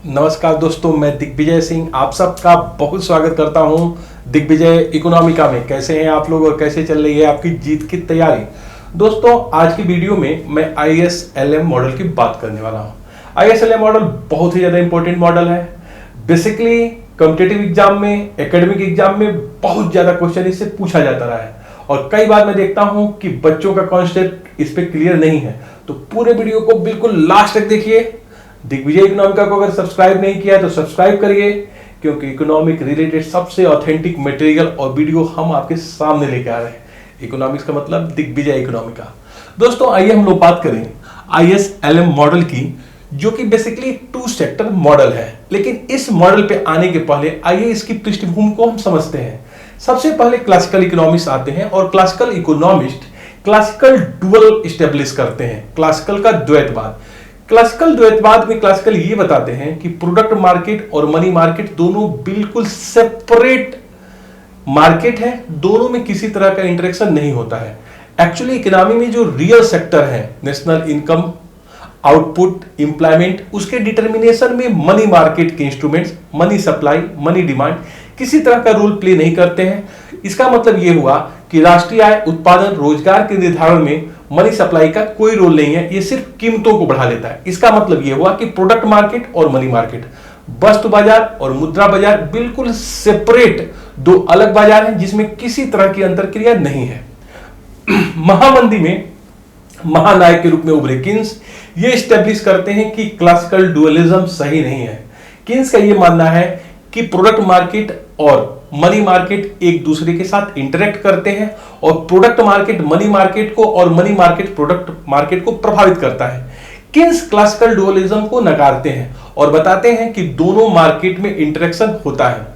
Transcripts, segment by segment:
नमस्कार दोस्तों, मैं दिग्विजय सिंह आप सबका बहुत स्वागत करता हूं दिग्विजय इकोनॉमिका में। कैसे हैं आप लोग और कैसे चल रही है आपकी जीत की तैयारी। दोस्तों, आज की वीडियो में मैं ISLM मॉडल की बात करने वाला हूं। ISLM मॉडल बहुत ही ज्यादा इंपॉर्टेंट मॉडल है। बेसिकली कॉम्पिटिटिव एग्जाम में, एकेडमिक एग्जाम में बहुत ज्यादा क्वेश्चन इससे पूछा जाता रहा है और कई बार मैं देखता हूं कि बच्चों का कॉन्सेप्ट इस पे क्लियर नहीं है। तो पूरे वीडियो को बिल्कुल लास्ट तक देखिए। दिग्विजय इकोनॉमिका को अगर सब्सक्राइब नहीं किया तो सब्सक्राइब करिए, क्योंकि इकोनॉमिक रिलेटेड सबसे ऑथेंटिक मटेरियल और वीडियो हम आपके सामने लेके आ रहे हैं। इकोनॉमिक्स का मतलब दिग्विजय इकोनॉमिका। दोस्तों, आइए हम लोग बात करें ISLM मॉडल की, जो कि बेसिकली 2 सेक्टर मॉडल है। लेकिन इस मॉडल पे आने के पहले आइए इसकी पृष्ठभूमि को हम समझते हैं। सबसे पहले क्लासिकल इकोनॉमिस्ट आते हैं और classical economist classical dual establish करते हैं, क्लासिकल का द्वैतवाद। क्लासिकल द्वैतवाद में क्लासिकल ये बताते हैं कि प्रोडक्ट मार्केट और मनी मार्केट दोनों बिल्कुल सेपरेट मार्केट है, दोनों में किसी तरह का इंटरेक्शन नहीं होता है। एक्चुअली इकोनॉमी में जो रियल सेक्टर है, नेशनल इनकम, आउटपुट, एम्प्लॉयमेंट, उसके डिटर्मिनेशन में मनी मार्केट के instruments, money supply, money demand किसी तरह का रोल प्ले नहीं करते हैं। इसका मतलब यह हुआ कि राष्ट्रीय आय, उत्पादन, रोजगार के निर्धारण में मनी सप्लाई का कोई रोल नहीं है, ये सिर्फ कीमतों को बढ़ा लेता है। इसका मतलब यह हुआ कि प्रोडक्ट मार्केट और मनी मार्केट, वस्तु बाजार और मुद्रा बाजार बिल्कुल सेपरेट दो अलग बाजार हैं, जिसमें किसी तरह की अंतरक्रिया नहीं है। महामंदी में महानायक के रूप में उभरे किन्स ये स्टैब्लिश करते हैं कि क्लासिकल डुअलिज्म सही नहीं है। किन्स का यह मानना है कि प्रोडक्ट मार्केट और मनी मार्केट एक दूसरे के साथ इंटरेक्ट करते हैं और प्रोडक्ट मार्केट मनी मार्केट को और मनी मार्केट प्रोडक्ट मार्केट को प्रभावित करता है। किन्स क्लासिकल डुअलिज्म को नकारते हैं और बताते हैं कि दोनों मार्केट में इंटरेक्शन होता है।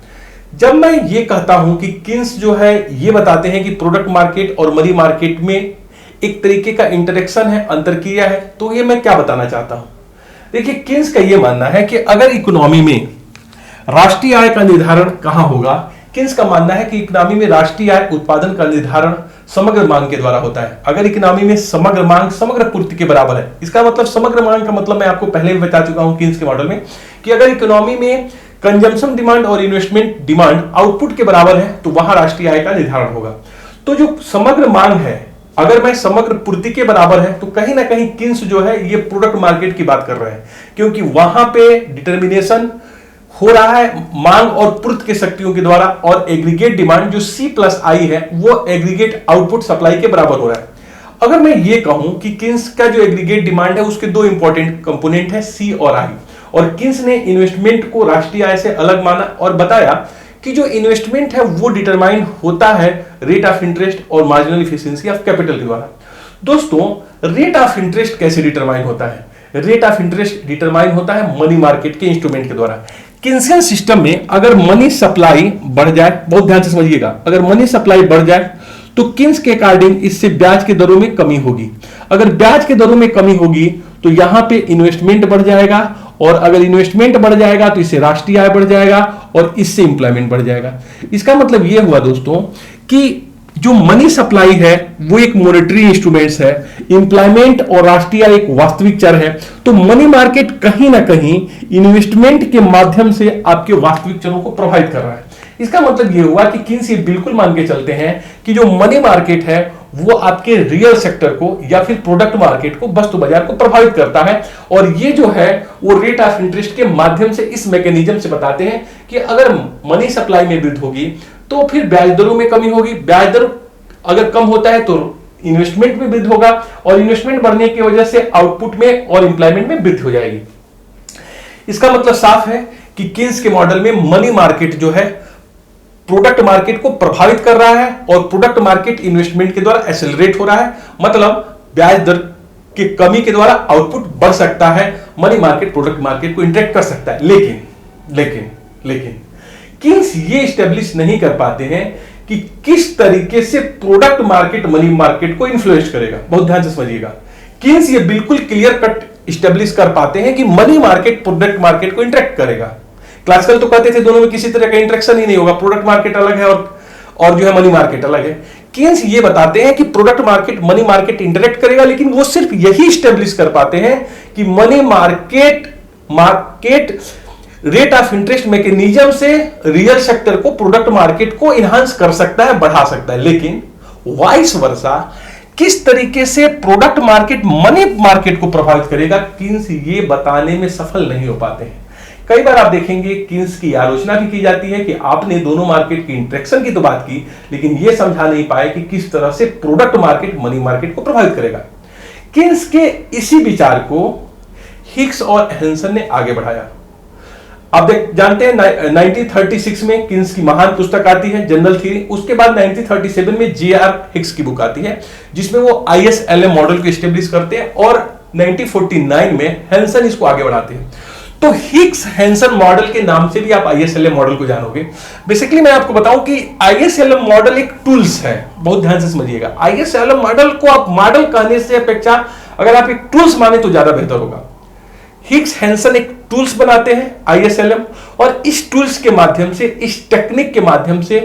जब मैं ये कहता हूं कि किन्स जो है ये बताते हैं कि प्रोडक्ट मार्केट और मनी मार्केट में एक तरीके का इंटरेक्शन है, अंतरक्रिया है, तो ये मैं क्या बताना चाहता हूं। देखिए, किन्स का ये मानना है कि अगर इकोनॉमी में राष्ट्रीय आय का निर्धारण कहां होगा, किन्स का मानना है कि इकोनॉमी में राष्ट्रीय आय, उत्पादन का निर्धारण समग्र मांग के द्वारा होता है। अगर इकोनॉमी में समग्र मांग समग्र पूर्ति के बराबर है, इसका मतलब समग्र मांग का मतलब मैं आपको पहले भी बता चुका हूं किन्स के मॉडल में, कि अगर इकोनॉमी में कंजम्पशन डिमांड और इन्वेस्टमेंट डिमांड आउटपुट के बराबर है तो वहां राष्ट्रीय आय का निर्धारण होगा। तो जो समग्र मांग है, अगर मैं समग्र पूर्ति के बराबर है, तो कहीं ना कहीं किन्स जो है ये प्रोडक्ट मार्केट की बात कर रहे हैं, क्योंकि वहां पे डिटर्मिनेशन हो रहा है मांग और पूर्ति के शक्तियों के द्वारा, और एग्रीगेट डिमांड जो C+I है वो एग्रीगेट आउटपुट सप्लाई के बराबर हो रहा है। अगर मैं ये कहूं कि किन्स का जो एग्रीगेट डिमांड है उसके 2 इंपॉर्टेंट कंपोनेंट है C और I, और किन्स ने इन्वेस्टमेंट को राष्ट्रीय आय से अलग माना और बताया कि जो इन्वेस्टमेंट है वो डिटरमाइन होता है रेट ऑफ इंटरेस्ट और मार्जिनल इफिशिएंसी ऑफ कैपिटल के द्वारा। दोस्तों, रेट ऑफ इंटरेस्ट कैसे डिटरमाइन होता है? रेट ऑफ इंटरेस्ट डिटरमाइन होता है मनी मार्केट के इंस्ट्रूमेंट के द्वारा। किन्सियन सिस्टम में अगर मनी सप्लाई बढ़ जाए, बहुत ध्यान से समझिएगा, अगर मनी सप्लाई बढ़ जाए तो किन्स के अकॉर्डिंग इससे ब्याज के दरों में कमी होगी। अगर ब्याज के दरों में कमी होगी तो यहां पे इन्वेस्टमेंट बढ़ जाएगा, और अगर इन्वेस्टमेंट बढ़ जाएगा तो इससे राष्ट्रीय आय बढ़ जाएगा और इससे इंप्लॉयमेंट बढ़ जाएगा। इसका मतलब यह हुआ दोस्तों कि जो मनी सप्लाई है वो एक मॉनेटरी इंस्ट्रूमेंट्स है, इंप्लॉयमेंट और राष्ट्रीय आय एक वास्तविक चर है। तो मनी मार्केट कहीं ना कहीं इन्वेस्टमेंट के माध्यम से आपके वास्तविक चरों को प्रभावित कर रहा है। इसका मतलब यह हुआ कि किन्स ये बिल्कुल मान के चलते हैं कि जो मनी मार्केट है वो आपके रियल सेक्टर को या फिर प्रोडक्ट मार्केट को, वस्तु बाजार को प्रभावित करता है, और ये जो है वो रेट ऑफ इंटरेस्ट के माध्यम से इस मैकेनिज्म से बताते हैं कि अगर मनी सप्लाई में वृद्धि होगी तो फिर ब्याज दरों में कमी होगी, ब्याज दर अगर कम होता है तो इन्वेस्टमेंट में वृद्धि होगा, और इन्वेस्टमेंट बढ़ने की वजह से आउटपुट में और एम्प्लॉयमेंट में वृद्धि हो जाएगी। इसका मतलब साफ है कि किन्स के मॉडल में मनी मार्केट जो है प्रोडक्ट मार्केट को प्रभावित कर रहा है और प्रोडक्ट मार्केट इन्वेस्टमेंट के द्वारा एक्सेलरेट हो रहा है, मतलब ब्याज दर की कमी के द्वारा आउटपुट बढ़ सकता है, मनी मार्केट प्रोडक्ट मार्केट को इंटरेक्ट कर सकता है। लेकिन किन्स ये स्टैब्लिश नहीं कर पाते हैं कि किस तरीके से प्रोडक्ट मार्केट मनी मार्केट को इन्फ्लुएंस करेगा। बहुत ध्यान से समझिएगा, किन्स ये बिल्कुल क्लियर कट स्टैब्लिश कर पाते हैं कि मनी मार्केट प्रोडक्ट मार्केट को इंटरेक्ट करेगा। क्लासिकल तो कहते थे दोनों में किसी तरह का इंटरेक्शन ही नहीं होगा, प्रोडक्ट मार्केट अलग है और जो है मनी मार्केट अलग है। किन्स ये बताते हैं कि product market money market interact करेगा, लेकिन वो सिर्फ यही स्टैब्लिश कर पाते हैं कि money market rate of interest mechanism से रियल सेक्टर को, प्रोडक्ट मार्केट को इनहांस कर सकता है, बढ़ा सकता है। लेकिन वाइस वर्सा किस तरीके से प्रोडक्ट मार्केट मनी मार्केट को प्रभावित करेगा, किन्स ये बताने में सफल नहीं हो पाते हैं। कई बार आप देखेंगे किन्स की आलोचना भी की जाती है कि आपने दोनों मार्केट की इंटरेक्शन की तो बात की, लेकिन यह समझा नहीं पाए कि किस तरह से प्रोडक्ट मार्केट मनी मार्केट को प्रभावित करेगा। किन्स के इसी विचार को हिग्स और हेंसन ने आगे बढ़ाया। आप जानते हैं 1936 में किन्स की महान पुस्तक आती है जनरल थ्योरी। उसके बाद 1937 में J.R. हिग्स की बुक आती है जिसमें वो ISLM मॉडल को एस्टेब्लिश करते हैं और 1949 में हेंसन इसको आगे बढ़ाते हैं। तो हिग्स हेंसन मॉडल के नाम से भी आप ISLM मॉडल को जानोगे। बेसिकली मैं आपको बताऊं कि ISLM मॉडल एक टूल्स है, बहुत ध्यान से समझिएगा। ISLM मॉडल को आप मॉडल कहने से अपेक्षा अगर आप एक टूल्स माने तो ज्यादा बेहतर होगा। हिग्स हेंसन एक टूल्स बनाते हैं ISLM, और इस टूल्स के माध्यम से, इस टेक्निक के माध्यम से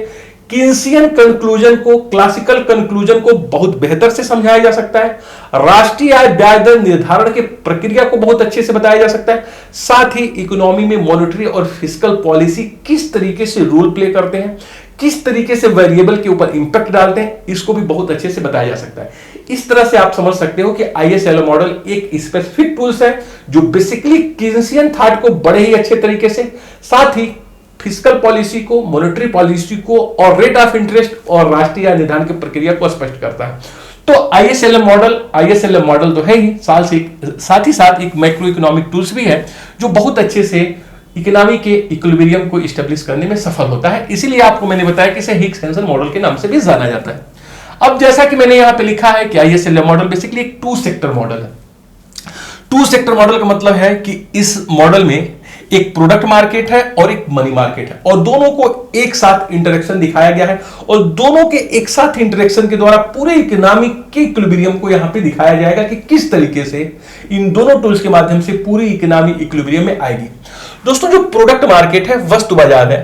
किन्सियन कंक्लूजन को, क्लासिकल कंक्लूजन को बहुत बेहतर से समझाया जा सकता है। राष्ट्रीय आय ब्याज दर निर्धारण की प्रक्रिया को बहुत अच्छे से बताया जा सकता है। साथ ही इकोनॉमी में मॉनेटरी और फिस्कल पॉलिसी किस तरीके से रोल प्ले करते हैं, किस तरीके से वेरिएबल के ऊपर इंपैक्ट डालते हैं, इसको भी बहुत अच्छे से बताया जा सकता है। इस तरह से आप समझ सकते हो कि ISLM मॉडल एक स्पेसिफिक टूल्स है जो बेसिकली किन्सियन थॉट को बड़े ही अच्छे तरीके से, साथ ही फिस्कल पॉलिसी को, मॉनेटरी पॉलिसी को और रेट ऑफ इंटरेस्ट और राष्ट्रीय आय निर्धारण की प्रक्रिया को स्पष्ट करता है। तो ISLM मॉडल तो है ही, साथ ही साथ एक मैक्रो इकोनॉमिक टूल्स भी है जो बहुत अच्छे से इकोनॉमी के इक्विलिब्रियम को एस्टेब्लिश करने में सफल होता है। इसीलिए आपको मैंने बताया कि इसे हिग्स हेंसन मॉडल के नाम से भी जाना जाता है। अब जैसा कि मैंने यहां पे लिखा है कि ISLM मॉडल बेसिकली एक टू सेक्टर मॉडल है। टू सेक्टर मॉडल का मतलब है कि इस मॉडल में एक प्रोडक्ट मार्केट है और एक मनी मार्केट है, और दोनों को एक साथ इंटरेक्शन दिखाया गया है, और दोनों के एक साथ इंटरेक्शन के द्वारा पूरे इकोनॉमी के इक्विलिब्रियम को यहां पे दिखाया जाएगा कि किस तरीके से इन दोनों टूल्स के माध्यम से पूरी इकोनॉमी इक्विलिब्रियम में आएगी। दोस्तों, जो प्रोडक्ट मार्केट है, वस्तु बाजार है।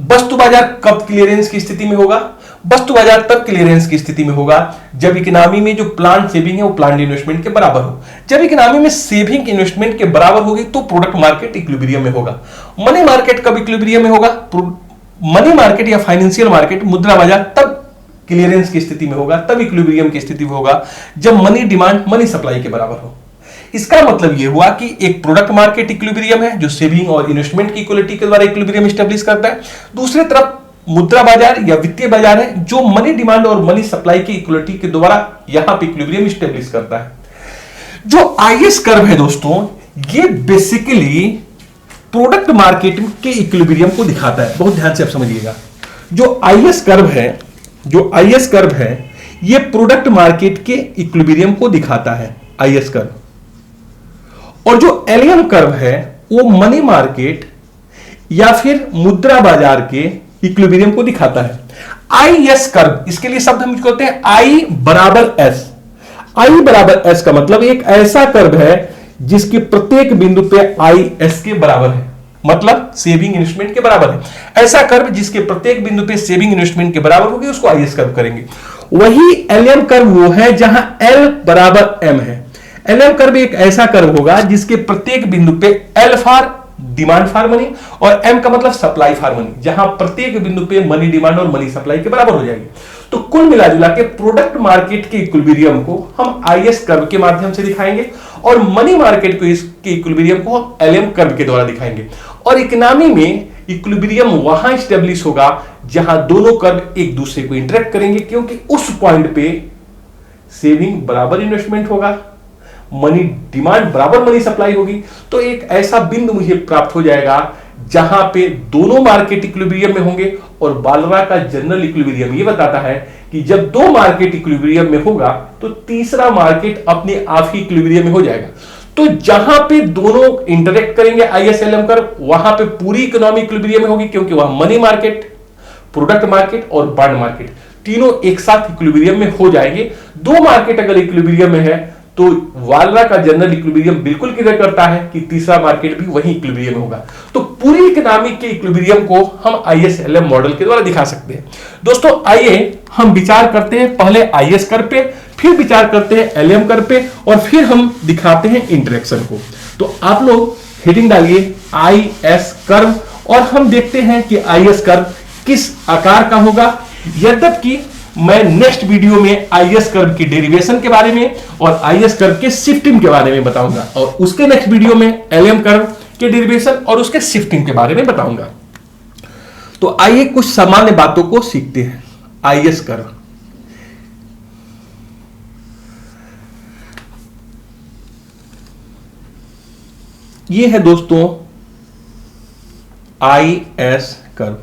वस्तु बाजार कब क्लियरेंस की स्थिति में होगा? वस्तु बाजार तब क्लियरेंस की स्थिति में होगा जब इकोनॉमी में जो प्लांट सेविंग है वो प्लांट इन्वेस्टमेंट के बराबर हो। जब इकोनॉमी में सेविंग इन्वेस्टमेंट के बराबर होगी तो प्रोडक्ट मार्केट इक्विलिब्रियम में होगा। मनी मार्केट कब इक्विलिब्रियम में होगा? मनी मार्केट या फाइनेंशियल मार्केट, मुद्रा बाजार, तब क्लियरेंस की स्थिति में होगा, तब इक्विलिब्रियम की स्थिति में होगा जब मनी डिमांड मनी सप्लाई के बराबर हो। इसका मतलब यह हुआ कि एक प्रोडक्ट मार्केट इक्विलिब्रियम है जो सेविंग और इन्वेस्टमेंट की इक्वलिटी के द्वारा इक्विलिब्रियम एस्टेब्लिश करता है। दूसरी तरफ मुद्रा बाजार या वित्तीय बाजार है जो मनी डिमांड और मनी सप्लाई की इक्वलिटी के द्वारा यहां पे इक्विलिब्रियम एस्टेब्लिश करता है। जो IS कर्व है दोस्तों, ये बेसिकली प्रोडक्ट मार्केट के इक्विलिब्रियम को दिखाता है। बहुत ध्यान से आप समझिएगा। जो IS कर्व है ये प्रोडक्ट मार्केट के इक्विलिब्रियम को दिखाता है, IS कर्व। और जो LM कर्व है वो मनी मार्केट या फिर मुद्रा बाजार के इक्विलिब्रियम को दिखाता है। IS कर्व, इसके लिए शब्द हम कहते हैं I बराबर S। I बराबर S का मतलब एक ऐसा कर्व है जिसके प्रत्येक बिंदु पे IS के बराबर है, मतलब सेविंग इन्वेस्टमेंट के बराबर है। ऐसा कर्व जिसके प्रत्येक बिंदु पे सेविंग इन्वेस्टमेंट के बराबर होगी उसको IS कर्व करेंगे। वही LM कर्व वो है जहां L बराबर M है। LM कर्व एक ऐसा कर्व होगा जिसके प्रत्येक बिंदु पे L for demand for money और M का मतलब सप्लाई फॉर मनी, जहां प्रत्येक बिंदु पे मनी डिमांड और मनी सप्लाई के बराबर हो जाएगी। तो कुल मिलाजुला के प्रोडक्ट मार्केट के इक्विलिब्रियम को हम IS कर्व के माध्यम से दिखाएंगे और मनी मार्केट को इसके इक्विलिब्रियम को हम LM कर्व के द्वारा दिखाएंगे। और इकोनॉमी में इक्विलिब्रियम वहां स्टेब्लिश होगा जहां दोनों कर्व एक दूसरे को इंटरेक्ट करेंगे, क्योंकि उस पॉइंट पे सेविंग बराबर इन्वेस्टमेंट होगा, मनी डिमांड बराबर मनी सप्लाई होगी। तो एक ऐसा बिंदु मुझे प्राप्त हो जाएगा जहां पे दोनों मार्केट इक्विलिब्रियम में होंगे। और बालरा का जनरल इक्विलिब्रियम ये बताता है कि जब दो मार्केट इक्विलिब्रियम में होगा तो तीसरा मार्केट अपने आप ही इक्विलिब्रियम में हो जाएगा। तो जहां पे दोनों इंटरेक्ट करेंगे ISLM कर्व, वहां पे पूरी इकोनॉमी इक्विलिब्रियम में होगी, क्योंकि वहां मनी मार्केट, प्रोडक्ट मार्केट और बॉन्ड मार्केट तीनों एक साथ इक्विलिब्रियम में हो जाएंगे। दो मार्केट अगर इक्विलिब्रियम में है तो वालरा का जनरल इक्विलिब्रियम बिल्कुल क्लियर करता है कि तीसरा मार्केट भी वही इक्विलिब्रियम होगा। तो पूरी इकोनॉमी के इक्विलिब्रियम को हम ISLM मॉडल के द्वारा दिखा सकते हैं। दोस्तों, आइए हम विचार करते हैं पहले IS कर्व पे, फिर विचार करते हैं LM कर्व पे, और फिर हम दिखाते हैं इंटरेक्शन को। तो आप लोग हेडिंग डालिए आई एस कर्व, और हम देखते हैं कि आई एस कर्व किस आकार का होगा। यद्यपि मैं नेक्स्ट वीडियो में आई एस कर्व की डेरिवेशन के बारे में और आई एस कर्व के शिफ्टिंग के बारे में बताऊंगा, और उसके नेक्स्ट वीडियो में एल एम कर्व के डेरिवेशन और उसके शिफ्टिंग के बारे में बताऊंगा। तो आइए कुछ सामान्य बातों को सीखते हैं। आई एस कर्व, ये है दोस्तों आई एस कर्व,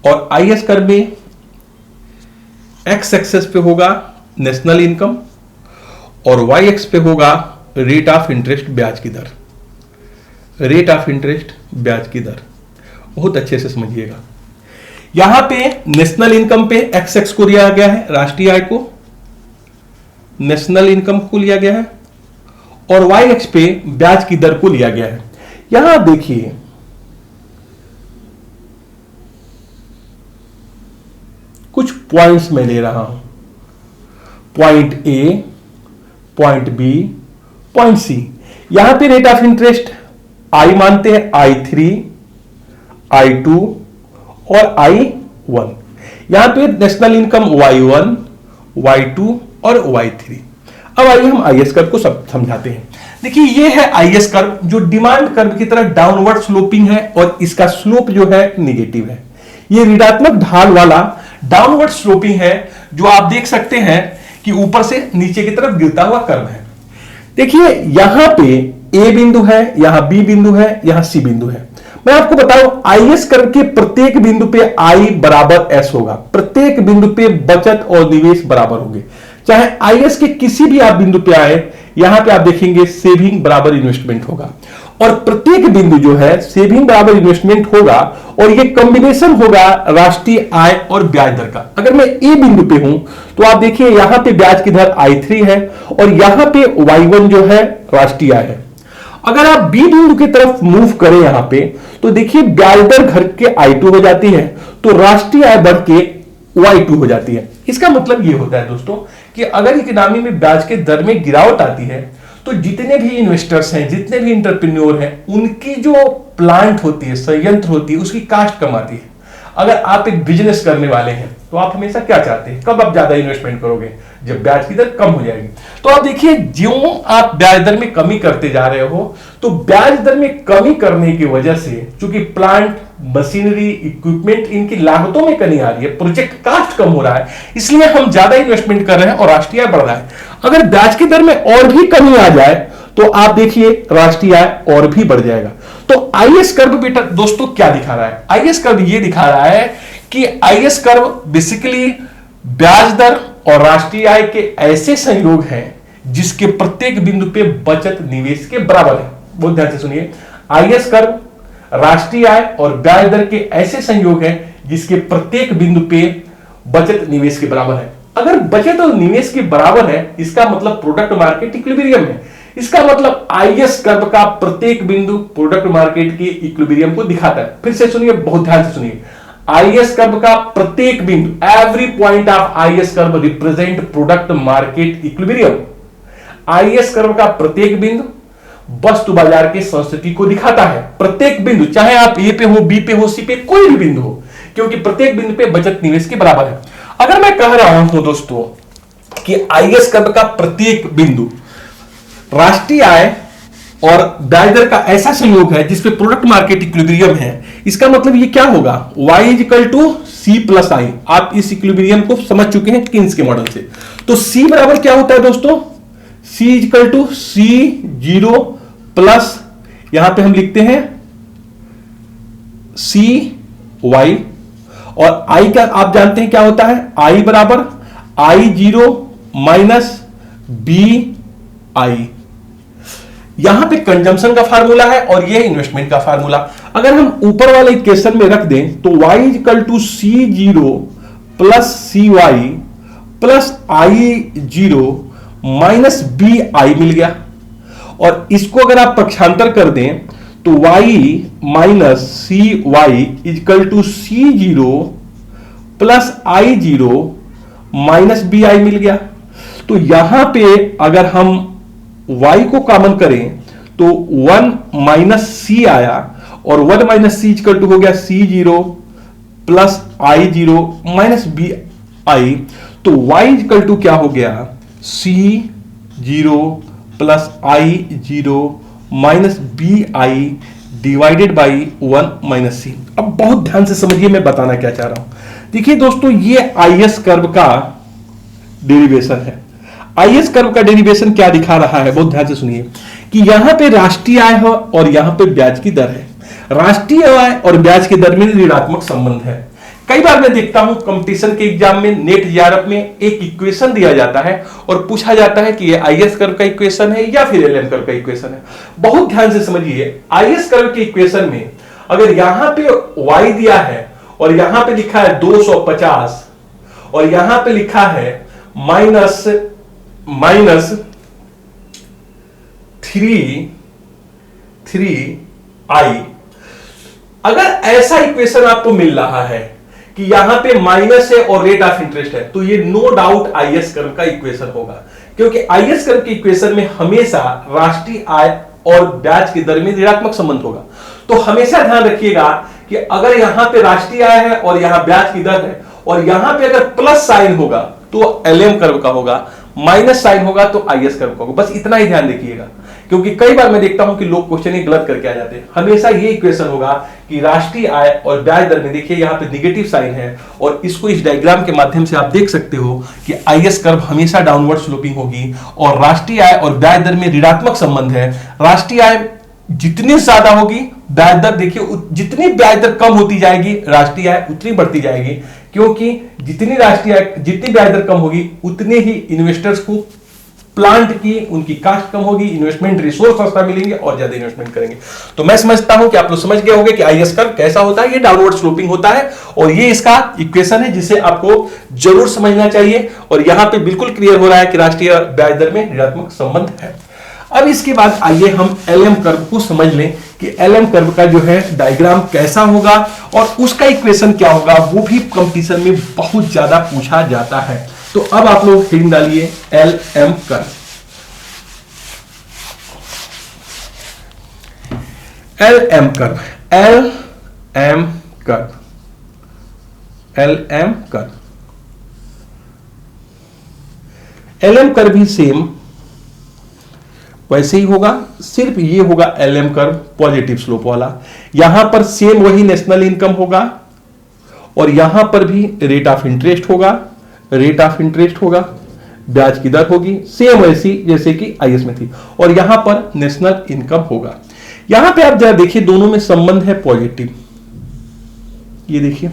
और आई एस कर्व में एक्स एक्सेस पे होगा नेशनल इनकम और वाई एक्स पे होगा रेट ऑफ इंटरेस्ट, ब्याज की दर। रेट ऑफ इंटरेस्ट, ब्याज की दर बहुत अच्छे से समझिएगा। यहां पे नेशनल इनकम पे एक्स एक्स को लिया गया है, राष्ट्रीय आय को, नेशनल इनकम को लिया गया है, और वाई एक्स पे ब्याज की दर को लिया गया है। यहां देखिए कुछ पॉइंट्स मैं ले रहा हूं, point A, point B, point C. यहां पे रेट ऑफ इंटरेस्ट आई मानते हैं, I3, I2 और I1। यहां पे नेशनल इनकम Y1, Y2 और Y3। अब आइए हम आई एस कर्व को समझाते हैं। देखिए ये है आई एस कर्व, जो डिमांड कर्व की तरह डाउनवर्ड स्लोपिंग है और इसका स्लोप जो है निगेटिव है। ये ऋणात्मक ढाल वाला डाउनवर्ड स्लोपिंग है, जो आप देख सकते हैं कि ऊपर से नीचे की तरफ गिरता हुआ कर्व है। देखिए यहां पे ए बिंदु है, यहां बी बिंदु है, यहां सी बिंदु है। मैं आपको बताऊं आई एस कर्व के प्रत्येक बिंदु पे आई बराबर एस होगा, प्रत्येक बिंदु पे बचत और निवेश बराबर होंगे। चाहे आई एस के किसी भी आप बिंदु पे आए, यहां पे आप देखेंगे सेविंग बराबर इन्वेस्टमेंट होगा, और प्रत्येक बिंदु जो है सेविंग बराबर इन्वेस्टमेंट होगा, और ये कॉम्बिनेशन होगा राष्ट्रीय आय और ब्याज दर का। अगर मैं ए बिंदु पे हूं तो आप देखिए यहां पे ब्याज की दर I3 है, और यहां पे Y1 जो है राष्ट्रीय आय है। अगर आप बी बिंदु की तरफ मूव करें यहां पे, तो देखिए ब्याज दर घट के I2 हो जाती है, तो राष्ट्रीय आय बढ़ के Y2 हो जाती है। इसका मतलब यह होता है दोस्तों कि अगर इकोनॉमी में ब्याज के दर में गिरावट आती है, तो जितने भी इन्वेस्टर्स हैं, जितने भी इंटरप्रेन्योर हैं, उनकी जो प्लांट होती है, संयंत्र होती है, उसकी कास्ट कम आती है। अगर आप एक बिजनेस करने वाले हैं तो आप हमेशा क्या चाहते हैं, कब आप ज्यादा इन्वेस्टमेंट करोगे, जब ब्याज की दर कम हो जाएगी। तो आप देखिए ज्यों आप ब्याज दर में कमी करते जा रहे हो, तो ब्याज दर में कमी करने की वजह से चूंकि प्लांट, मशीनरी, इक्विपमेंट, इनकी लागतों में कमी आ रही है, प्रोजेक्ट कास्ट कम हो रहा है, इसलिए हम ज्यादा इन्वेस्टमेंट कर रहे हैं और राष्ट्रीय आय बढ़ रहा है। अगर ब्याज की दर में और भी कमी आ जाए तो आप देखिए राष्ट्रीय आय और भी बढ़ जाएगा। तो आई एस कर्व बेटा दोस्तों क्या दिखा रहा है, आई एस कर्व ये दिखा रहा है कि आई एस कर्व बेसिकली ब्याज दर और राष्ट्रीय आय के ऐसे संयोग हैं जिसके प्रत्येक बिंदु पे बचत निवेश के बराबर है। बहुत ध्यान से सुनिए, आई एस कर्व राष्ट्रीय आय और ब्याज दर के ऐसे संयोग हैं जिसके प्रत्येक बिंदु पे बचत निवेश के बराबर है। अगर बचत और निवेश के बराबर है, इसका मतलब प्रोडक्ट मार्केट इक्विलिब्रियम है। इसका मतलब आई एस कर्व का प्रत्येक बिंदु प्रोडक्ट मार्केट के इक्विलिब्रियम को दिखाता है। फिर से सुनिए, बहुत ध्यान से सुनिए, आई एस कर्व का प्रत्येक बिंदु, every point of I S curve represent product market equilibrium. I S curve का प्रत्येक बिंदु वस्तु बाजार की संस्थिति को दिखाता है। प्रत्येक बिंदु, चाहे आप ए पे हो, बी पे हो, सी पे, कोई भी बिंदु हो, क्योंकि प्रत्येक बिंदु पे बचत निवेश के बराबर है। अगर मैं कह रहा हूं दोस्तों कि आई एस कर्व का प्रत्येक बिंदु राष्ट्रीय आय और ब्याज दर का ऐसा संयोग है जिसपे प्रोडक्ट मार्केट इक्विलिब्रियम है, इसका मतलब ये क्या होगा, y = c + i। आप इस इक्विलिब्रियम को समझ चुके हैं किन्स के मॉडल से। तो c बराबर क्या होता है दोस्तों, c = c0 प्लस, यहां पे हम लिखते हैं cy, और i का आप जानते हैं क्या होता है, i बराबर I0 - bi। यहां पे कंजम्पशन का फार्मूला है और यह इन्वेस्टमेंट का फार्मूला। अगर हम ऊपर वाले इक्वेशन में रख दें तो y = c0 + cy + I0 - bi मिल गया, और इसको अगर आप पक्षांतर कर दें तो y - cy = c0 + I0 - bi मिल गया। तो यहां पे अगर हम y को कॉमन करें तो 1 माइनस सी आया और 1 माइनस सी इक्वल टू हो गया C0 plus I0 minus B आई। तो y इक्वल टू क्या हो गया C0 plus I0 minus B I divided by 1 minus C. अब बहुत ध्यान से समझिए मैं बताना क्या चाह रहा हूं। देखिए दोस्तों, ये IS कर्व का डेरिवेशन है। IS कर्व का डेरिवेशन क्या दिखा रहा है, बहुत ध्यान से सुनिए कि यहां पे राष्ट्रीय आय है और यहां पे ब्याज की दर है। राष्ट्रीय आय और ब्याज की दर में ऋणात्मक संबंध है। कई बार मैं देखता हूं कंपटीशन के एग्जाम में, नेट जीआरएफ में एक इक्वेशन दिया जाता है और पूछा जाता है कि ये IS कर्व का इक्वेशन है या फिर LM कर्व का इक्वेशन है। बहुत ध्यान से समझिए, IS कर्व के इक्वेशन में अगर यहां पे y दिया है और यहां पे लिखा है 250 और यहां पे लिखा है माइनस 3i, अगर ऐसा इक्वेशन आपको मिल रहा है कि यहां पे माइनस है और रेट ऑफ इंटरेस्ट है, तो ये नो डाउट IS कर्व का इक्वेशन होगा, क्योंकि IS कर्व के इक्वेशन में हमेशा राष्ट्रीय आय और ब्याज की दर में ऋणात्मक संबंध होगा। तो हमेशा ध्यान रखिएगा कि अगर यहां पे राष्ट्रीय आय है और यहां ब्याज की दर है और यहां पे अगर प्लस साइन होगा तो LM कर्व का होगा, माइनस साइन होगा तो IS कर्व का होगा। बस इतना ही ध्यान रखिएगा, क्योंकि कई बार मैं देखता हूं कि लोग क्वेश्चन ही गलत करके आ जाते हैं। हमेशा ये इक्वेशन होगा कि राष्ट्रीय आय और ब्याज दर में, देखिए यहां पे निगेटिव साइन है और इसको इस डायग्राम के माध्यम से आप देख सकते हो कि IS कर्व हमेशा डाउनवर्ड स्लोपिंग होगी और राष्ट्रीय आय और ब्याज दर में ऋणात्मक संबंध है। राष्ट्रीय आय जितनी ज्यादा होगी, ब्याज दर देखिए जितनी ब्याज दर कम होती जाएगी राष्ट्रीय आय उतनी बढ़ती जाएगी, क्योंकि जितनी ब्याज दर कम होगी उतने ही इन्वेस्टर्स को प्लांट की उनकी कास्ट कम होगी, इन्वेस्टमेंट रिसोर्स सस्ता मिलेंगे और ज्यादा इन्वेस्टमेंट करेंगे। तो मैं समझता हूं कि आप लोग समझ गए होंगे कि IS कर्व कैसा होता है। ये डाउनवर्ड स्लोपिंग होता है और ये इसका इक्वेशन है जिसे आपको जरूर समझना चाहिए। और यहां पे बिल्कुल क्लियर हो रहा है कि राष्ट्रीय ब्याज दर में ऋणात्मक संबंध है। अब इसके बाद आइए हम LM कर्व को समझ लें कि LM कर्व का जो है डायग्राम कैसा होगा और उसका इक्वेशन क्या होगा, वो भी कंपटीशन में बहुत ज्यादा पूछा जाता है। तो अब आप लोग हेडिंग डालिए LM curve. LM curve, LM curve, LM curve, LM curve भी सेम वैसे ही होगा, सिर्फ ये होगा LM कर्व पॉजिटिव स्लोप वाला। यहां पर सेम वही नेशनल इनकम होगा और यहां पर भी रेट ऑफ इंटरेस्ट होगा, रेट ऑफ इंटरेस्ट होगा, ब्याज की दर होगी सेम वैसी जैसे कि IS में थी और यहां पर नेशनल इनकम होगा। यहां पे आप जरा देखिए दोनों में संबंध है पॉजिटिव। ये देखिए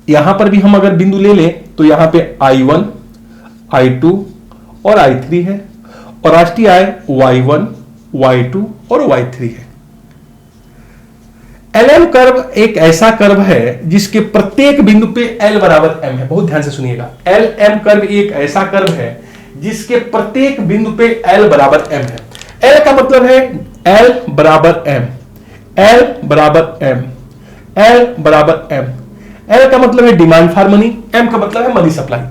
यहां पर भी हम अगर बिंदु ले लें तो यहां पे I1, I2 और I3 है और राष्ट्रीय आय Y1, Y2 और Y3 है। LM कर्व एक ऐसा कर्व है जिसके प्रत्येक बिंदु पे L बराबर M है। बहुत ध्यान से सुनिएगा, LM कर्व एक ऐसा कर्व है जिसके प्रत्येक बिंदु पे L बराबर M है। L का मतलब है L बराबर M, L बराबर M, L बराबर M। L का मतलब है डिमांड फॉर मनी, M का मतलब है मनी सप्लाई।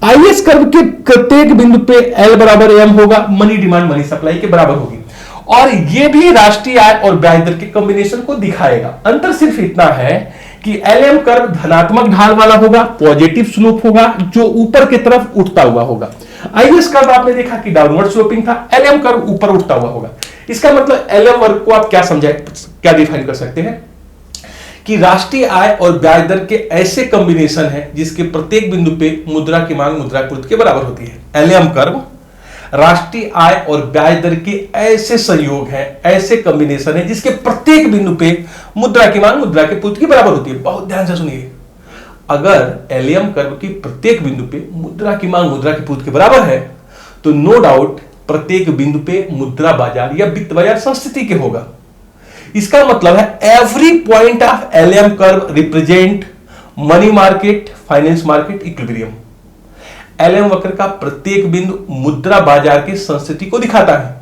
IS कर्व के प्रत्येक बिंदु पे L बराबर M होगा, मनी डिमांड मनी सप्लाई के बराबर होगी और ये भी राष्ट्रीय आय और ब्याज दर के कॉम्बिनेशन को दिखाएगा। अंतर सिर्फ इतना है कि LM कर्व धनात्मक ढाल वाला होगा, पॉजिटिव स्लोप होगा जो ऊपर की तरफ उठता हुआ होगा। IS कर्व आपने देखा कि डाउनवर्ड स्लोपिंग था, LM कर्व ऊपर उठता हुआ होगा। इसका मतलब LM वर्ग को आप क्या समझे, क्या डिफाइन कर सकते हैं कि राष्ट्रीय आय और ब्याज दर के ऐसे कॉम्बिनेशन है जिसके प्रत्येक बिंदु पे मुद्रा की मांग मुद्रा पूर्ति के बराबर होती है। LM कर्व राष्ट्रीय आय और ब्याज दर के ऐसे संयोग है, ऐसे कॉम्बिनेशन है जिसके प्रत्येक बिंदु पे मुद्रा की मांग मुद्रा की पूर्ति के बराबर होती है। बहुत ध्यान से सुनिए, अगर LM कर्व की प्रत्येक बिंदु पे मुद्रा की मांग मुद्रा की पूर्ति के बराबर है तो नो डाउट प्रत्येक बिंदु पे मुद्रा बाजार या वित्त बाजार संस्थिति के होगा। इसका मतलब है every point of LM curve represent money market, finance market, equilibrium. LM वक्र का प्रत्येक बिंदु मुद्रा बाजार की संस्थिति को दिखाता है।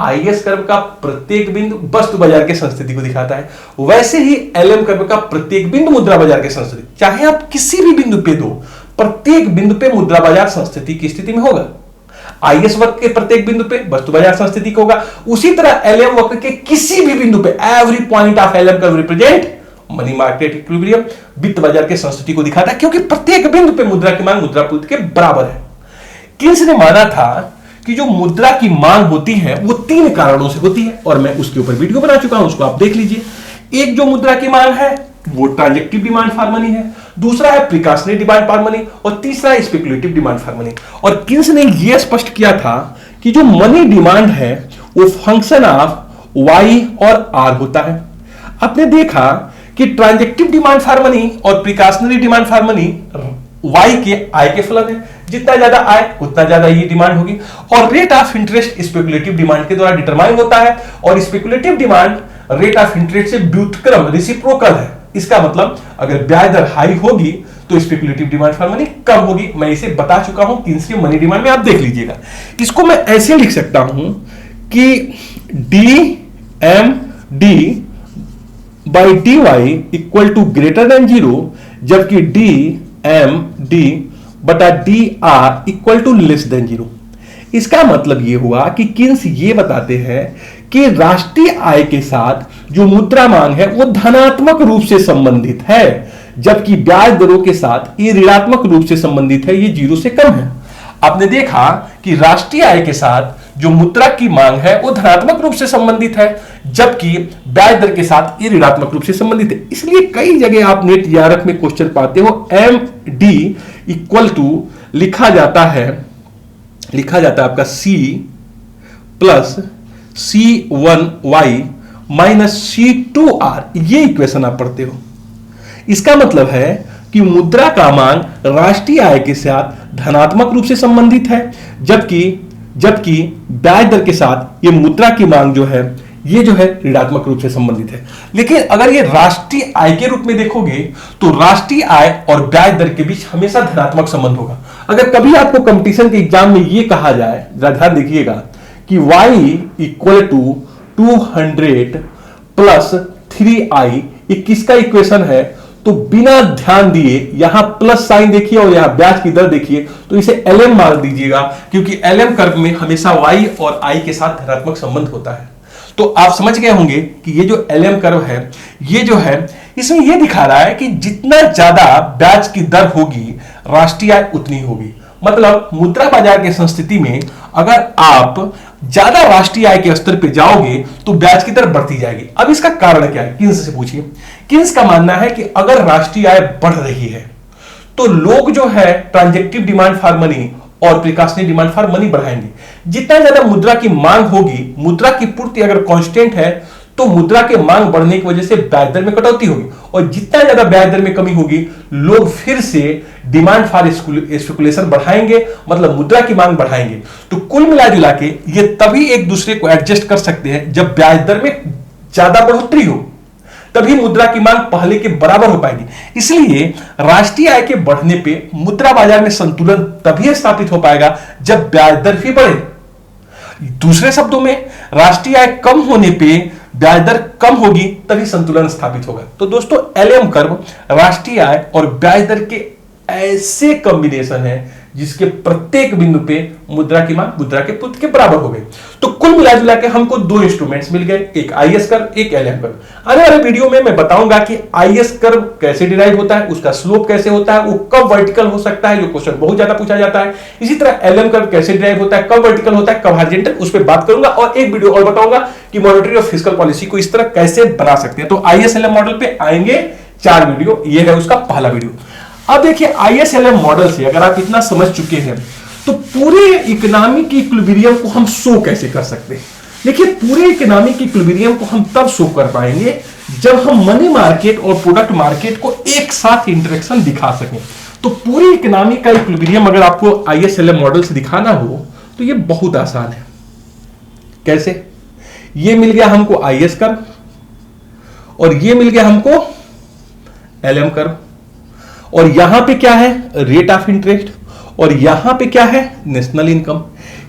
IS कर्व का प्रत्येक बिंदु वस्तु बाजार की संस्थिति को दिखाता है। वैसे ही LM कर्व का प्रत्येक बिंदु मुद्रा बाजार की संस्थिति, चाहे आप किसी भी बिंदु पे दो, प्रत्येक बिंदु पे मुद्रा बाजार संस्थिति की स्थिति में होगा। आईएस वक्र के प्रत्येक बिंदु पे वस्तु बाजार संस्थिति का होगा, उसी तरह एलएम वक्र के किसी भी बिंदु पे every point of LM curve represent money market equilibrium, वित्त बाजार के संस्थिति को दिखाता है, क्योंकि प्रत्येक बिंदु पे मुद्रा की मांग मुद्रापूर्ति के बराबर है। किन्स ने माना था कि जो मुद्रा की मांग होती है वो 3 कारणों से होती है, और मैं उसके ऊपर वीडियो बना चुका हूं, उसको आप देख लीजिए। एक जो मुद्रा की मांग है वो ट्रांजैक्टिव डिमांड फॉर मनी है, दूसरा है प्रिकॉशनरी डिमांड फॉर मनी, और तीसरा है स्पेकुलेटिव डिमांड फॉर मनी। और किन्स ने यह स्पष्ट किया था कि जो मनी डिमांड है वो फंक्शन ऑफ वाई और आर होता है। आपने देखा कि ट्रांजैक्टिव डिमांड फॉर मनी और precautionary demand for money why के आय के फलन है, जितना ज्यादा आय उतना ज्यादा ये डिमांड होगी, और rate of interest speculative demand के द्वारा डिटरमाइन होता है, और speculative demand rate of interest से व्युत्क्रम रेसिप्रोकल है। इसका मतलब अगर ब्याज दर हाई होगी तो स्पेकुलेटिव डिमांड फॉर मनी कम होगी। मैं इसे बता चुका हूं किन्स के मनी डिमांड में, आप देख लीजिएगा। इसको मैं ऐसे लिख सकता हूं कि D M D by D Y equal to greater than 0, जबकि डी एम डी बटा D R equal to less than 0। इसका मतलब यह हुआ कि किन्स ये बताते हैं कि राष्ट्रीय आय के साथ जो मुद्रा मांग है वो धनात्मक रूप से संबंधित है, जबकि ब्याज दरों के साथ ये ऋणात्मक रूप से संबंधित है, ये 0 से कम है। आपने देखा कि राष्ट्रीय आय के साथ जो मुद्रा की मांग है वो धनात्मक रूप से संबंधित है, जबकि ब्याज दर के साथ ये ऋणात्मक रूप से संबंधित है। इसलिए कई जगह आप नेट जीआरएफ में क्वेश्चन पाते हो, एम डी इक्वल टू लिखा जाता है आपका C plus C1y minus C2r, ये इक्वेशन आप पढ़ते हो। इसका मतलब है कि मुद्रा का मांग राष्ट्रीय आय के साथ धनात्मक रूप से संबंधित है, जबकि ब्याज दर के साथ ये मुद्रा की मांग जो है ये जो है ऋणात्मक रूप से संबंधित है। लेकिन अगर ये राष्ट्रीय आय के रूप में देखोगे तो राष्ट्रीय आय और ब्याज दर के बीच हमेशा धनात्मक संबंध होगा। अगर कभी आपको कंपटीशन के एग्जाम में ये कहा जाए, ध्यान देखिएगा कि y equal to 200 plus 3i, ये किसका इक्वेशन है, तो बिना ध्यान दिए यहां प्लस साइन देखिए और यहां ब्याज की दर देखिए, तो इसे lm मान दीजिएगा, क्योंकि lm कर्व में हमेशा y और i के साथ धनात्मक संबंध होता है। तो आप समझ गए होंगे कि ये जो lm कर्व है ये जो है इसमें ये दिखा रहा है कि जितना ज्यादा ब्याज की दर होगी राष्ट्रीय आय उतनी होगी। मतलब मुद्रा बाजार के संस्थिति में अगर आप ज्यादा राष्ट्रीय आय के स्तर पे जाओगे तो ब्याज की दर बढ़ती जाएगी। अब इसका कारण क्या है, किन्स से पूछिए। किन्स का मानना है कि अगर राष्ट्रीय आय बढ़ रही है तो लोग जो है ट्रांजैक्टिव डिमांड फॉर मनी और प्रिकॉशनरी डिमांड फॉर मनी बढ़ाएंगे। जितना ज्यादा मुद्रा की मांग होगी, मुद्रा की पूर्ति अगर कांस्टेंट है तो मुद्रा के मांग बढ़ने की वजह से ब्याज दर में कटौती होगी, और जितना ज्यादा ब्याज दर में कमी होगी लोग फिर से डिमांड फॉर स्पेकुलेशन बढ़ाएंगे, मतलब मुद्रा की मांग बढ़ाएंगे। तो कुल मिला जुला के ये तभी एक दूसरे को एडजस्ट कर सकते हैं जब ब्याज दर में ज्यादा बढ़ोतरी हो, तभी मुद्रा की मांग पहले के बराबर हो पाएगी। इसलिए राष्ट्रीय आय के बढ़ने पे मुद्रा बाजार में संतुलन तभी स्थापित हो पाएगा जब ब्याज दर भी बढ़े। दूसरे शब्दों में राष्ट्रीय आय कम होने पे ब्याज दर कम होगी तभी संतुलन स्थापित होगा। तो दोस्तों एलएम कर्व राष्ट्रीय आय और ब्याज दर के ऐसे कॉम्बिनेशन है जिसके प्रत्येक बिंदु पे मुद्रा की मांग मुद्रा के पूर्ति के बराबर हो गई। तो कुल मिला जुला के हमको 2 इंस्ट्रूमेंट्स मिल गए, एक आईएस कर्व, एक एलएम कर्व। आने वाले वीडियो में मैं बताऊंगा कि आईएस कर्व कैसे डिराइव होता है, उसका स्लोप कैसे होता है, वो कब वर्टिकल हो सकता है, जो क्वेश्चन बहुत ज्यादा पूछा जाता है। इसी तरह एलएम कर्व कैसे डिराइव होता है, कब वर्टिकल होता है, कब हॉरिजॉन्टल, उस पर बात करूंगा। और एक वीडियो और बताऊंगा कि मॉनेटरी और फिस्कल पॉलिसी को इस तरह कैसे बना सकते हैं। तो आईएस एलएम मॉडल पे आएंगे 4 वीडियो, ये है उसका पहला वीडियो। अब देखिए आईएसएलएम मॉडल से अगर आप इतना समझ चुके हैं तो पूरे इकोनॉमिक इक्विलिब्रियम को हम शो कैसे कर सकते हैं। देखिए पूरे इकोनॉमिक इक्विलिब्रियम को हम तब शो कर पाएंगे जब हम मनी मार्केट और प्रोडक्ट मार्केट को एक साथ इंटरेक्शन दिखा सकें। तो पूरे इकोनॉमिक का इक्विलिब्रियम अगर आपको आईएसएलएम मॉडल से दिखाना हो तो ये बहुत आसान है। कैसे? ये मिल गया हमको आईएस कर्व और ये मिल गया हमको एलएम कर्व, और यहां पे क्या है रेट ऑफ इंटरेस्ट, और यहां पे क्या है नेशनल इनकम।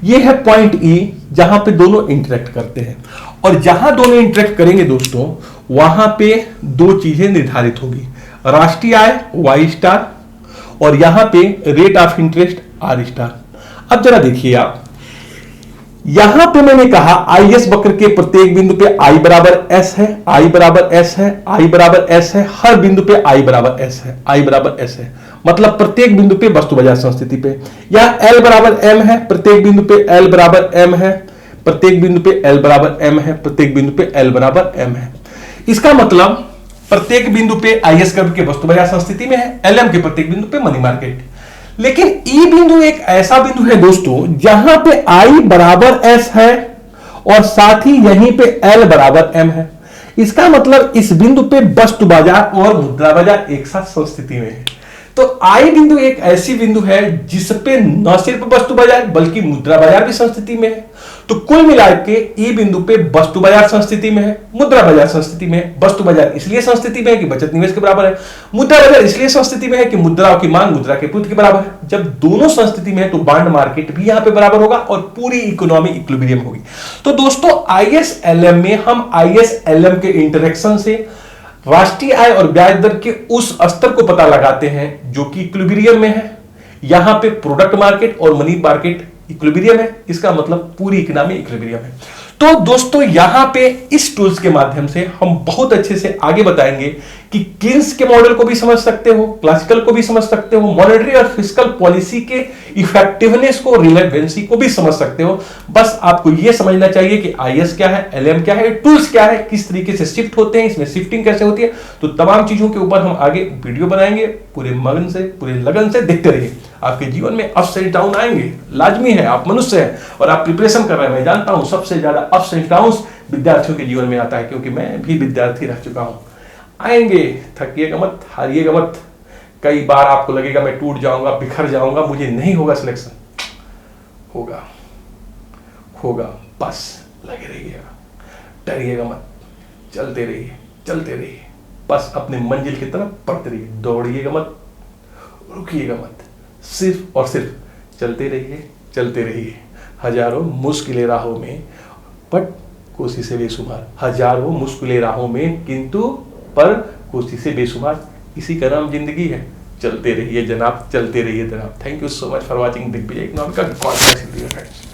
ये है पॉइंट ई जहां पे दोनों इंटरेक्ट करते हैं, और जहां दोनों इंटरेक्ट करेंगे दोस्तों वहां पे 2 चीजें निर्धारित होगी, राष्ट्रीय आय वाई स्टार और यहां पे rate of interest R star. अब जरा देखिए आप यहां पे मैंने कहा आईएस वक्र के प्रत्येक बिंदु पे आई बराबर एस है, आई बराबर एस है, आई बराबर एस है, हर बिंदु पे आई बराबर एस है, आई बराबर एस है, मतलब प्रत्येक बिंदु पे वस्तु बाजार संस्थिति पे। यहां एल बराबर एम है, प्रत्येक बिंदु पे एल बराबर एम है, प्रत्येक बिंदु पे एल बराबर एम है, प्रत्येक बिंदु पे एल बराबर एम है। इसका मतलब प्रत्येक बिंदु पे आईएस कर्व के वस्तु बाजार संस्थिति में है, एलएम के प्रत्येक बिंदु पे मनी मार्केट। लेकिन ई बिंदु एक ऐसा बिंदु है दोस्तों जहां पे आई बराबर एस है और साथ ही यहीं पे एल बराबर एम है। इसका मतलब इस बिंदु पे वस्तु बाजार और मुद्रा बाजार एक साथ संस्थिति में है। तो आई बिंदु एक ऐसी बिंदु है जिसपे न सिर्फ वस्तु बाजार बल्कि मुद्रा बाजार भी संस्थिति में है। तो कुल मिलाकर के ई बिंदु पे वस्तु बाजार संस्थिति में है, मुद्रा बाजार संस्थिति में है। वस्तु बाजार इसलिए संस्थिति में है कि बचत निवेश के बराबर है, मुद्रा बाजार इसलिए संस्थिति में है कि मुद्राओं की मांग मुद्रा के पूर्ति के बराबर है। जब दोनों संस्थिति में है तो बांड मार्केट भी यहां पे बराबर होगा और पूरी इकोनॉमी इक्विलिब्रियम होगी। तो दोस्तों आईएसएलएम में हम आईएसएलएम के इंटरेक्शन से राष्ट्रीय आय और ब्याज दर के उस स्तर को पता लगाते हैं जो कि इक्विलिब्रियम में है। यहां पे प्रोडक्ट मार्केट और मनी मार्केट इक्विलिब्रियम है, इसका मतलब पूरी इकोनॉमी इक्विलिब्रियम है। तो दोस्तों यहां पे इस टूल्स के माध्यम से हम बहुत अच्छे से आगे बताएंगे कि किन्स के मॉडल को भी समझ सकते हो, क्लासिकल को भी समझ सकते हो, मॉनेटरी और फिस्कल पॉलिसी के इफेक्टिवनेस को, रिलेवेंसी को भी समझ सकते हो। बस आपको यह समझना चाहिए कि आईएस क्या है, एलएम क्या है, टूल्स क्या है, किस तरीके से शिफ्ट होते हैं, इसमें शिफ्टिंग कैसे होती है। तो तमाम चीजों के ऊपर हम आगे वीडियो बनाएंगे। पूरे मगन से, पूरे लगन से देखते रहिए। आपके जीवन में अप्स एंड डाउन आएंगे, लाजमी है, आप मनुष्य हैं और आप प्रिपरेशन कर रहे हैं। मैं जानता हूं सबसे ज्यादा अप्स एंड डाउन्स विद्यार्थियों के जीवन में आता है, क्योंकि मैं भी विद्यार्थी रह चुका हूं। आएंगे, थकिएगा मत, हारिएगा मत। कई बार आपको लगेगा मैं टूट जाऊंगा, बिखर जाऊंगा, मुझे नहीं होगा सिलेक्शन। होगा, होगा, बस लगे रहिएगा, डरिएगा मत, चलते रहिए, चलते रहिए, बस अपने मंजिल की तरफ बढ़ते रहिए, दौड़िएगा मत, रुकिएगा मत, सिर्फ और सिर्फ चलते रहिए, चलते रहिए। हजारों मुश्किलें राहों में बट कोशिशें बेशुमार, हजारों मुश्किलें राहों में किंतु पर कोशिशें बेशुमार, इसी का नाम जिंदगी है। चलते रहिए जनाब, चलते रहिए जनाब। Thank you so much for watching Digvijay Economica. God bless you friends.